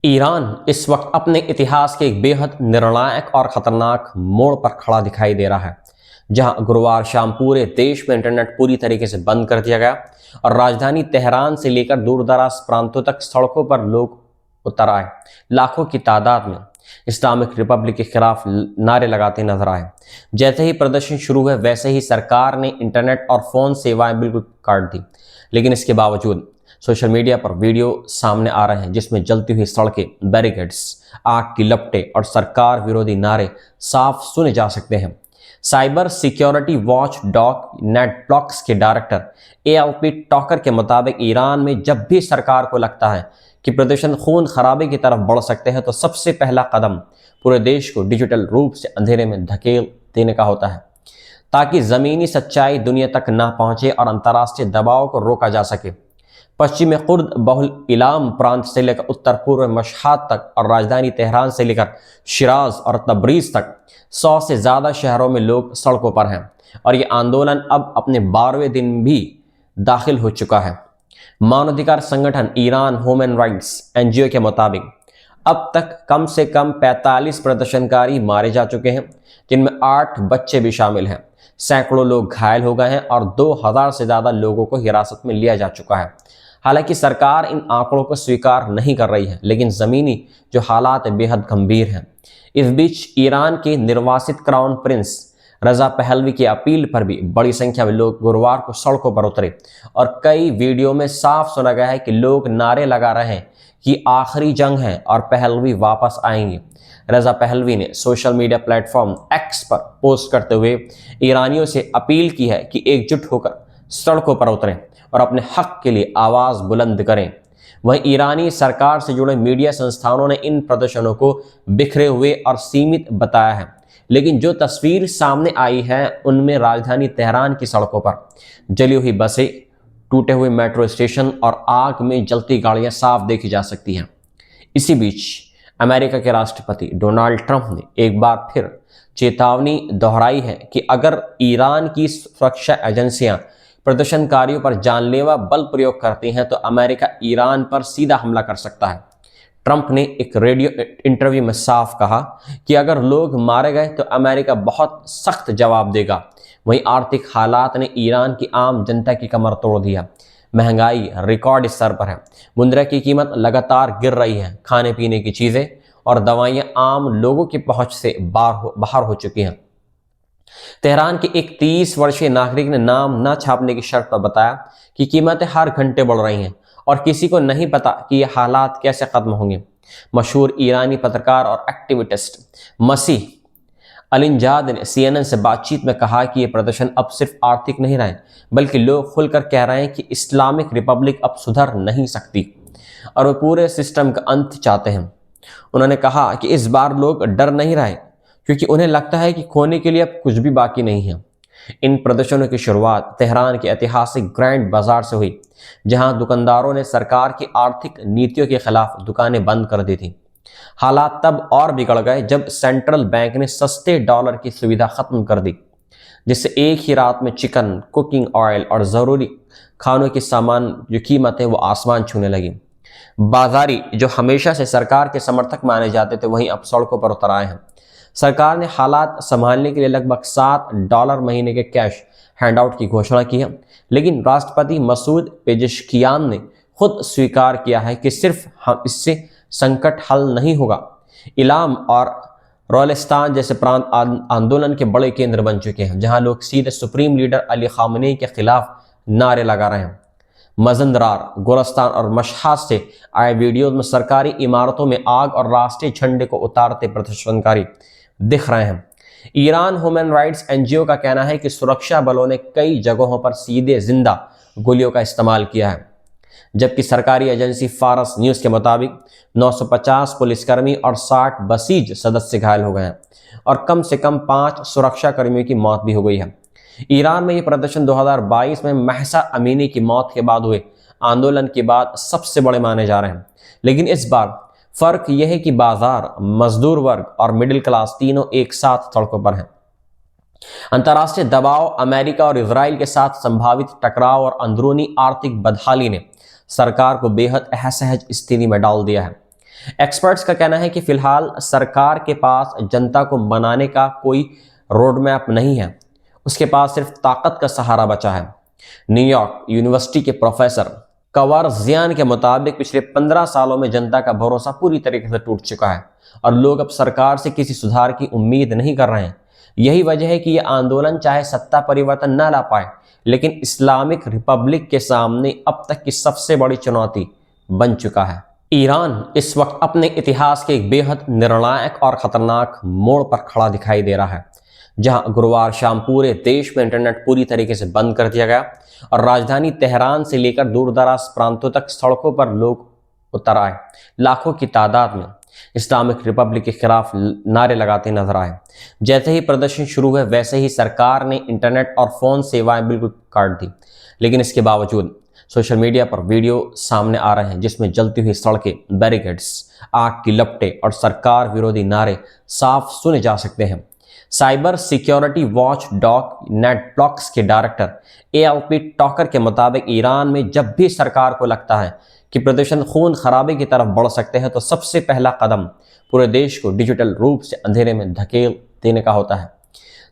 Iran इस वक्त अपने इतिहास के एक बेहद निर्णायक और खतरनाक मोड़ पर खड़ा दिखाई दे रहा है, जहां गुरुवार शाम पूरे देश में इंटरनेट पूरी तरीके से बंद कर दिया गया और राजधानी तेहरान से लेकर दूरदराज प्रांतों तक सड़कों पर लोग उतर आए। लाखों की तादाद में इस्लामिक रिपब्लिक के खिलाफ नारे लगाते नजर आए। जैसे ही प्रदर्शन शुरू हुए, वैसे ही सरकार ने इंटरनेट और फोन सेवाएं बिल्कुल काट दी। लेकिन इसके बावजूद सोशल मीडिया पर वीडियो सामने आ रहे हैं जिसमें जलती हुई सड़कें, बैरिकेड्स, आग की लपटें और सरकार विरोधी नारे साफ सुने जा सकते हैं। Cyber security watch dog NetBlocks के डायरेक्टर एएलपी टॉकर के मुताबिक ईरान में जब भी सरकार को लगता है कि प्रदर्शन खून खराबे की तरफ बढ़ सकते हैं, तो सबसे पहला कदम पूरे देश को डिजिटल रूप से अंधेरे में धकेल देने का होता है, ताकि जमीनी सच्चाई दुनिया तक ना पहुंचे और अंतर्राष्ट्रीय दबाव को रोका जा सके। पश्चिमी कुर्द बहुल इलाम प्रांत से लेकर उत्तर पूर्व मशहद तक और राजधानी तेहरान से लेकर शिराज और तबरीज तक 100 से ज़्यादा शहरों में लोग सड़कों पर हैं और ये आंदोलन अब अपने 12वें दिन भी दाखिल हो चुका है। मानवाधिकार संगठन ईरान ह्यूमन राइट्स एनजीओ के मुताबिक अब तक कम से कम 45 प्रदर्शनकारी मारे जा चुके हैं, जिनमें 8 बच्चे भी शामिल हैं। सैकड़ों लोग घायल हो गए हैं और 2000 से ज़्यादा लोगों को हिरासत में लिया जा चुका है। हालांकि सरकार इन आंकड़ों को स्वीकार नहीं कर रही है, लेकिन ज़मीनी जो हालात बेहद गंभीर हैं। इस बीच ईरान के निर्वासित क्राउन प्रिंस रजा पहलवी की अपील पर भी बड़ी संख्या में लोग गुरुवार को सड़कों पर उतरे और कई वीडियो में साफ सुना गया है कि लोग नारे लगा रहे हैं कि आखिरी जंग है और पहलवी वापस आएंगे। रजा पहलवी ने सोशल मीडिया प्लेटफॉर्म एक्स पर पोस्ट करते हुए ईरानियों से अपील की है कि एकजुट होकर सड़कों पर उतरें और अपने हक के लिए आवाज़ बुलंद करें। वहीं ईरानी सरकार से जुड़े मीडिया संस्थानों ने इन प्रदर्शनों को बिखरे हुए और सीमित बताया है, लेकिन जो तस्वीर सामने आई है उनमें राजधानी तेहरान की सड़कों पर जली हुई बसें, टूटे हुए मेट्रो स्टेशन और आग में जलती गाड़ियां साफ देखी जा सकती हैं। इसी बीच अमेरिका के राष्ट्रपति डोनाल्ड ट्रंप ने एक बार फिर चेतावनी दोहराई है कि अगर ईरान की सुरक्षा एजेंसियां प्रदर्शनकारियों पर जानलेवा बल प्रयोग करती हैं तो अमेरिका ईरान पर सीधा हमला कर सकता है। ट्रंप ने एक रेडियो इंटरव्यू में साफ कहा कि अगर लोग मारे गए तो अमेरिका बहुत सख्त जवाब देगा। वहीं आर्थिक हालात ने ईरान की आम जनता की कमर तोड़ दिया। महंगाई रिकॉर्ड स्तर पर है, मुद्रा की कीमत लगातार गिर रही है, खाने पीने की चीज़ें और दवाइयाँ आम लोगों की पहुँच से बाहर हो चुकी हैं। तेहरान के एक 30 वर्षीय नागरिक ने नाम न छापने की शर्त पर बताया कि कीमतें हर घंटे बढ़ रही हैं और किसी को नहीं पता कि ये हालात कैसे खत्म होंगे। मशहूर ईरानी पत्रकार और एक्टिविस्ट मसीह अलिनजाद ने CNN से बातचीत में कहा कि ये प्रदर्शन अब सिर्फ आर्थिक नहीं रहे, बल्कि लोग खुलकर कह रहे हैं कि इस्लामिक रिपब्लिक अब सुधर नहीं सकती और वो पूरे सिस्टम का अंत चाहते हैं। उन्होंने कहा कि इस बार लोग डर नहीं रहे क्योंकि उन्हें लगता है कि खोने के लिए अब कुछ भी बाकी नहीं है। इन प्रदर्शनों की शुरुआत तेहरान के ऐतिहासिक ग्रैंड बाजार से हुई, जहां दुकानदारों ने सरकार की आर्थिक नीतियों के खिलाफ दुकानें बंद कर दी थी। हालात तब और बिगड़ गए जब सेंट्रल बैंक ने सस्ते डॉलर की सुविधा खत्म कर दी, जिससे एक ही रात में चिकन, कुकिंग ऑयल और ज़रूरी खानों के सामान जो कीमतें वो आसमान छूने लगी। बाजारी जो हमेशा से सरकार के समर्थक माने जाते थे, वहीं अब सड़कों पर उतर आए हैं। सरकार ने हालात संभालने के लिए लगभग $7 महीने के कैश हैंडआउट की घोषणा की है, लेकिन राष्ट्रपति मसूद पेजेश्कियान ने खुद स्वीकार किया है कि सिर्फ इससे संकट हल नहीं होगा। इलाम और रोलिस्तान जैसे प्रांत आंदोलन के बड़े केंद्र बन चुके हैं, जहां लोग सीधे सुप्रीम लीडर अली खामनेई के खिलाफ नारे लगा रहे हैं। मजंदरार, गोरस्तान और मशहद से आए वीडियो में सरकारी इमारतों में आग और राष्ट्रीय झंडे को उतारते प्रदर्शनकारी दिख रहे हैं। ईरान ह्यूमन राइट्स एनजीओ का कहना है कि सुरक्षा बलों ने कई जगहों पर सीधे जिंदा गोलियों का इस्तेमाल किया है, जबकि सरकारी एजेंसी फारस न्यूज़ के मुताबिक 950 पुलिसकर्मी और 60 बसीज सदस्य घायल हो गए हैं और कम से कम 5 सुरक्षा कर्मियों की मौत भी हो गई है। ईरान में ये प्रदर्शन 2022 में महसा अमीनी की मौत के बाद हुए आंदोलन के बाद सबसे बड़े माने जा रहे हैं, लेकिन इस बार फर्क यह है कि बाजार, मजदूर वर्ग और मिडिल क्लास तीनों एक साथ सड़कों पर हैं। अंतर्राष्ट्रीय दबाव, अमेरिका और इजराइल के साथ संभावित टकराव और अंदरूनी आर्थिक बदहाली ने सरकार को बेहद असहज स्थिति में डाल दिया है। एक्सपर्ट्स का कहना है कि फिलहाल सरकार के पास जनता को मनाने का कोई रोड मैप नहीं है, उसके पास सिर्फ ताकत का सहारा बचा है। न्यूयॉर्क यूनिवर्सिटी के प्रोफेसर कवारजियान के मुताबिक पिछले 15 सालों में जनता का भरोसा पूरी तरीके से टूट चुका है और लोग अब सरकार से किसी सुधार की उम्मीद नहीं कर रहे हैं। यही वजह है कि यह आंदोलन चाहे सत्ता परिवर्तन न ला पाए, लेकिन इस्लामिक रिपब्लिक के सामने अब तक की सबसे बड़ी चुनौती बन चुका है। ईरान इस वक्त अपने इतिहास के एक बेहद निर्णायक और खतरनाक मोड़ पर खड़ा दिखाई दे रहा है, जहां गुरुवार शाम पूरे देश में इंटरनेट पूरी तरीके से बंद कर दिया गया और राजधानी तेहरान से लेकर दूरदराज प्रांतों तक सड़कों पर लोग उतर आए। लाखों की तादाद में इस्लामिक रिपब्लिक के खिलाफ नारे लगाते नजर आए। जैसे ही प्रदर्शन शुरू हुए वैसे ही सरकार ने इंटरनेट और फोन सेवाएं बिल्कुल काट दी, लेकिन इसके बावजूद सोशल मीडिया पर वीडियो सामने आ रहे हैं जिसमें जलती हुई सड़कें, बैरिकेड्स, आग की लपटें और सरकार विरोधी नारे साफ सुने जा सकते हैं। Cyber security watch dog NetBlocks के डायरेक्टर ALP टॉकर के मुताबिक ईरान में जब भी सरकार को लगता है कि प्रदर्शन खून खराबे की तरफ बढ़ सकते हैं तो सबसे पहला कदम पूरे देश को डिजिटल रूप से अंधेरे में धकेल देने का होता है,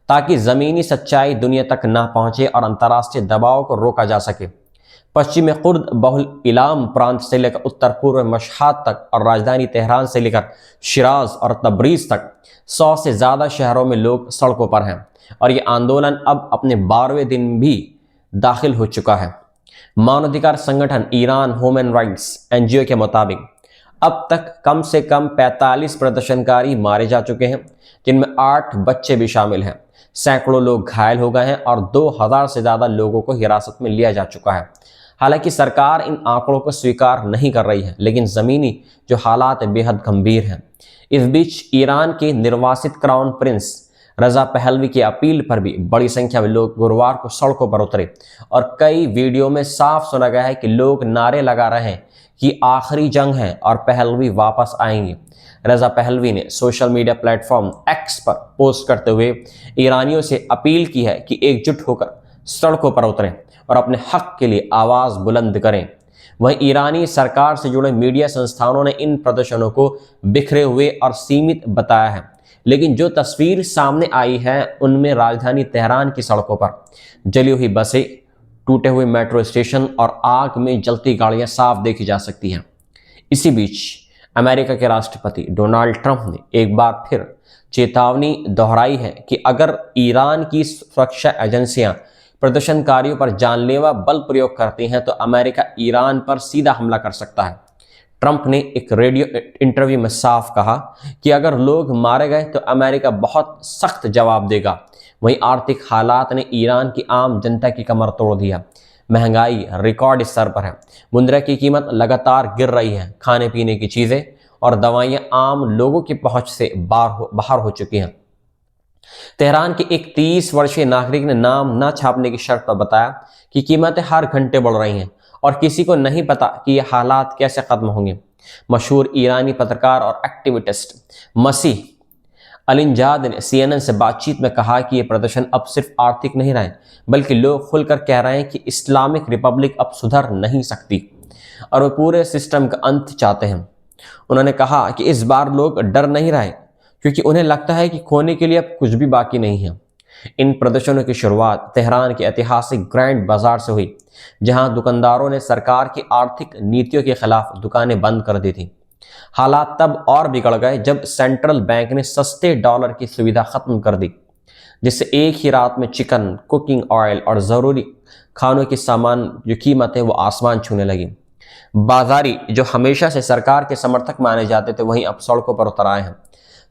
ताकि ज़मीनी सच्चाई दुनिया तक ना पहुंचे और अंतर्राष्ट्रीय दबाव को रोका जा सके। पश्चिमी कुर्द बहुल इलाम प्रांत से लेकर उत्तर पूर्व मशहद तक और राजधानी तेहरान से लेकर शिराज और तबरीज तक 100 से ज़्यादा शहरों में लोग सड़कों पर हैं और ये आंदोलन अब अपने 12वें दिन भी दाखिल हो चुका है। मानवाधिकार संगठन ईरान ह्यूमन राइट्स NGO के मुताबिक अब तक कम से कम 45 प्रदर्शनकारी मारे जा चुके हैं, जिनमें 8 बच्चे भी शामिल हैं। सैकड़ों लोग घायल हो गए हैं और 2000 से ज़्यादा लोगों को हिरासत में लिया जा चुका है। हालांकि सरकार इन आंकड़ों को स्वीकार नहीं कर रही है, लेकिन ज़मीनी जो हालात बेहद गंभीर हैं। इस बीच ईरान के निर्वासित क्राउन प्रिंस रजा पहलवी की अपील पर भी बड़ी संख्या में लोग गुरुवार को सड़कों पर उतरे और कई वीडियो में साफ सुना गया है कि लोग नारे लगा रहे हैं कि आखिरी जंग है और पहलवी वापस आएंगे। रजा पहलवी ने सोशल मीडिया प्लेटफॉर्म X पर पोस्ट करते हुए ईरानियों से अपील की है कि एकजुट होकर सड़कों पर उतरें और अपने हक के लिए आवाज़ बुलंद करें। वहीं ईरानी सरकार से जुड़े मीडिया संस्थानों ने इन प्रदर्शनों को बिखरे हुए और सीमित बताया है, लेकिन जो तस्वीर सामने आई है उनमें राजधानी तेहरान की सड़कों पर जली हुई बसें, टूटे हुए मेट्रो स्टेशन और आग में जलती गाड़ियां साफ देखी जा सकती हैं। इसी बीच अमेरिका के राष्ट्रपति डोनाल्ड ट्रंप ने एक बार फिर चेतावनी दोहराई है कि अगर ईरान की सुरक्षा एजेंसियां प्रदर्शनकारियों पर जानलेवा बल प्रयोग करती हैं तो अमेरिका ईरान पर सीधा हमला कर सकता है। ट्रंप ने एक रेडियो इंटरव्यू में साफ कहा कि अगर लोग मारे गए तो अमेरिका बहुत सख्त जवाब देगा। वहीं आर्थिक हालात ने ईरान की आम जनता की कमर तोड़ दिया। महंगाई रिकॉर्ड स्तर पर है, मुद्रा की कीमत लगातार गिर रही है, खाने पीने की चीज़ें और दवाइयाँ आम लोगों की पहुँच से बाहर हो चुकी हैं। तेहरान के एक 30 वर्षीय नागरिक ने नाम न छापने की शर्त पर बताया कि कीमतें हर घंटे बढ़ रही हैं और किसी को नहीं पता कि ये हालात कैसे खत्म होंगे। मशहूर ईरानी पत्रकार और एक्टिविस्ट मसीह अलिनजाद ने CNN से बातचीत में कहा कि ये प्रदर्शन अब सिर्फ आर्थिक नहीं रहे, बल्कि लोग खुलकर कह रहे हैं कि इस्लामिक रिपब्लिक अब सुधर नहीं सकती और वे पूरे सिस्टम का अंत चाहते हैं। उन्होंने कहा कि इस बार लोग डर नहीं रहे क्योंकि उन्हें लगता है कि खोने के लिए अब कुछ भी बाकी नहीं है। इन प्रदर्शनों की शुरुआत तेहरान के ऐतिहासिक ग्रैंड बाजार से हुई, जहां दुकानदारों ने सरकार की आर्थिक नीतियों के खिलाफ दुकानें बंद कर दी थी। हालात तब और बिगड़ गए जब सेंट्रल बैंक ने सस्ते डॉलर की सुविधा खत्म कर दी, जिससे एक ही रात में चिकन, कुकिंग ऑयल और ज़रूरी खानों के सामान जो कीमतें वो आसमान छूने लगी। बाजारी जो हमेशा से सरकार के समर्थक माने जाते थे वहीं अब सड़कों पर उतर आए हैं।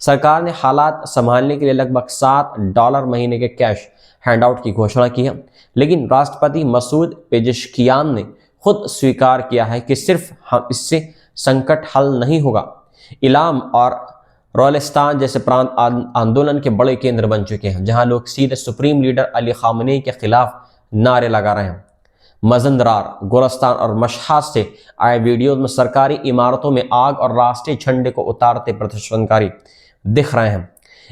सरकार ने हालात संभालने के लिए लगभग $7 महीने के कैश हैंडआउट की घोषणा की है, लेकिन राष्ट्रपति मसूद पेजेश्कियान ने खुद स्वीकार किया है कि सिर्फ इससे संकट हल नहीं होगा। इलाम और रोलिस्तान जैसे प्रांत आंदोलन के बड़े केंद्र बन चुके हैं, जहां लोग सीधे सुप्रीम लीडर अली खामनेई के खिलाफ नारे लगा रहे हैं। मजंदरार, गोरस्तान और मशहद से आए वीडियो में सरकारी इमारतों में आग और राष्ट्रीय झंडे को उतारते प्रदर्शनकारी दिख रहे हैं।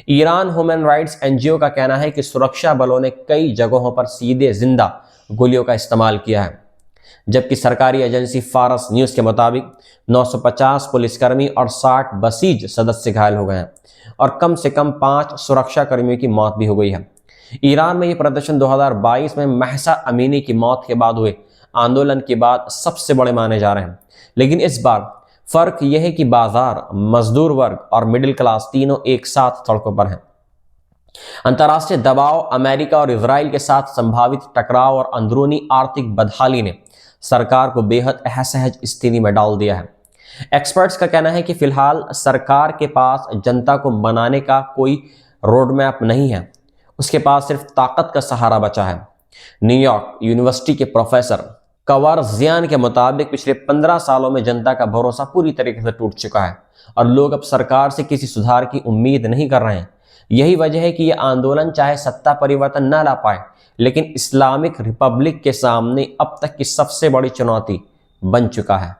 ईरान ह्यूमन राइट्स NGO का कहना है कि सुरक्षा बलों ने कई जगहों पर सीधे जिंदा गोलियों का इस्तेमाल किया है, जबकि सरकारी एजेंसी फारस न्यूज के मुताबिक 950 पुलिसकर्मी और 60 बसीज सदस्य घायल हो गए हैं और कम से कम 5 सुरक्षा कर्मियों की मौत भी हो गई है। ईरान में यह प्रदर्शन 2022 में महसा अमीनी की मौत के बाद हुए आंदोलन के बाद सबसे बड़े माने जा रहे हैं। लेकिन इस बार फर्क यह है कि बाजार, मजदूर वर्ग और मिडिल क्लास तीनों एक साथ सड़कों पर हैं। अंतर्राष्ट्रीय दबाव, अमेरिका और इजराइल के साथ संभावित टकराव और अंदरूनी आर्थिक बदहाली ने सरकार को बेहद असहज स्थिति में डाल दिया है। एक्सपर्ट्स का कहना है कि फिलहाल सरकार के पास जनता को मनाने का कोई रोड मैप नहीं है, उसके पास सिर्फ ताकत का सहारा बचा है। न्यूयॉर्क यूनिवर्सिटी के प्रोफेसर कवारजियान के मुताबिक पिछले 15 सालों में जनता का भरोसा पूरी तरीके से टूट चुका है और लोग अब सरकार से किसी सुधार की उम्मीद नहीं कर रहे हैं। यही वजह है कि यह आंदोलन चाहे सत्ता परिवर्तन न ला पाए, लेकिन इस्लामिक रिपब्लिक के सामने अब तक की सबसे बड़ी चुनौती बन चुका है।